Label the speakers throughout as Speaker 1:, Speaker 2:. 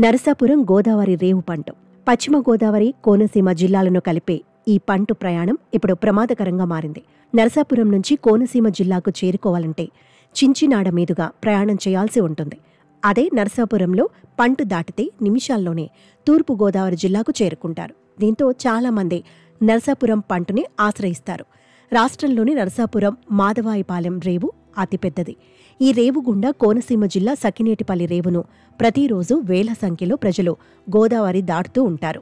Speaker 1: నరసాపురం గోదావరి రేవు పంటు పశ్చిమ గోదావరి కోనసీమ జిల్లాలను కలిపే ఈ పంటు ప్రయాణం ఇప్పుడు ప్రమాదకరంగా మారింది. నరసాపురం నుంచి కోనసీమ జిల్లాకు చేరుకోవాలంటే చించినాడ మీదుగా ప్రయాణం చేయాల్సి ఉంటుంది. అదే నరసాపురంలో పంటు దాటితే నిమిషాల్లోనే తూర్పు గోదావరి జిల్లాకు చేరుకుంటారు. దీంతో చాలామంది నరసాపురం పంటుని ఆశ్రయిస్తారు. రాష్ట్రంలోని నరసాపురం మాధవాయిపాలెం రేవు అతిపెద్దది. ఈ రేవు గుండా కోనసీమ జిల్లా సఖినేటిపల్లి రేవును ప్రతిరోజు వేల సంఖ్యలో ప్రజలు గోదావరి దాటుతూ ఉంటారు.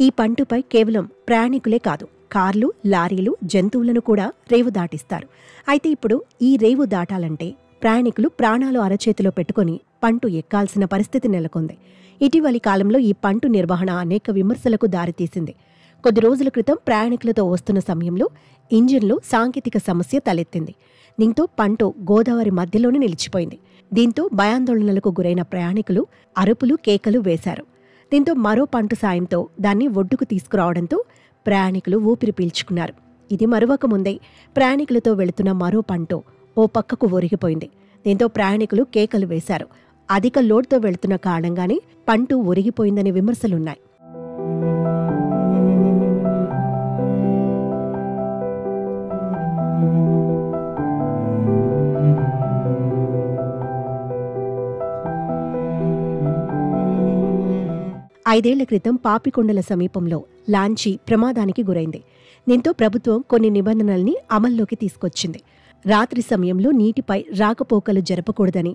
Speaker 1: ఈ పంటుపై కేవలం ప్రయాణికులే కాదు, కార్లు, లారీలు, జంతువులను కూడా రేవు దాటిస్తారు. అయితే ఇప్పుడు ఈ రేవు దాటాలంటే ప్రయాణికులు ప్రాణాలు అరచేతిలో పెట్టుకుని పంటు ఎక్కాల్సిన పరిస్థితి నెలకొంది. ఇటీవలి కాలంలో ఈ పంటు నిర్వహణ అనేక విమర్శలకు దారితీసింది. కొద్ది రోజుల క్రితం ప్రయాణికులతో వస్తున్న సమయంలో ఇంజిన్లో సాంకేతిక సమస్య తలెత్తింది. దీంతో పంటు గోదావరి మధ్యలోనే నిలిచిపోయింది. దీంతో భయాందోళనలకు గురైన ప్రయాణికులు అరుపులు, కేకలు వేశారు. దీంతో మరో పంటు సాయంతో దాన్ని ఒడ్డుకు తీసుకురావడంతో ప్రయాణికులు ఊపిరి పీల్చుకున్నారు. ఇది మరొక ముందే ప్రయాణికులతో వెళుతున్న మరో పంటు ఓ పక్కకు ఒరిగిపోయింది. దీంతో ప్రయాణికులు కేకలు వేశారు. అధిక లోడ్తో వెళుతున్న కారణంగానే పంటు ఒరిగిపోయిందనే విమర్శలున్నాయి. ఐదేళ్ల క్రితం పాపికొండల సమీపంలో లాంచీ ప్రమాదానికి గురైంది. దీంతో ప్రభుత్వం కొన్ని నిబంధనల్ని అమల్లోకి తీసుకొచ్చింది. రాత్రి సమయంలో నీటిపై రాకపోకలు జరపకూడదని,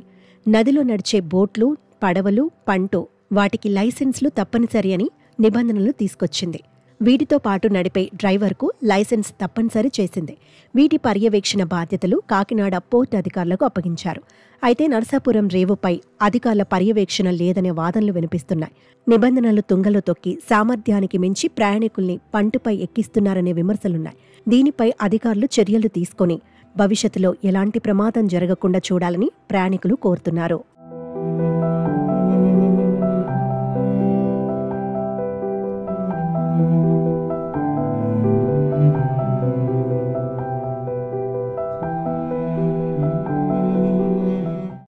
Speaker 1: నదిలో నడిచే బోట్లు, పడవలు, పంటు వాటికి లైసెన్స్లు తప్పనిసరి అని నిబంధనలు తీసుకొచ్చింది. వీటితో పాటు నడిపే డ్రైవర్కు లైసెన్స్ తప్పనిసరి చేసింది. వీటి పర్యవేక్షణ బాధ్యతలు కాకినాడ పోర్ట్ అధికారులకు అప్పగించారు. అయితే నరసాపురం రేవుపై అధికారుల పర్యవేక్షణ లేదనే వాదనలు వినిపిస్తున్నాయి. నిబంధనలు తుంగలో తొక్కి సామర్థ్యానికి మించి ప్రయాణికుల్ని పంటుపై ఎక్కిస్తున్నారనే విమర్శలున్నాయి. దీనిపై అధికారులు చర్యలు తీసుకొని భవిష్యత్తులో ఎలాంటి ప్రమాదం జరగకుండా చూడాలని ప్రయాణికులు కోరుతున్నారు.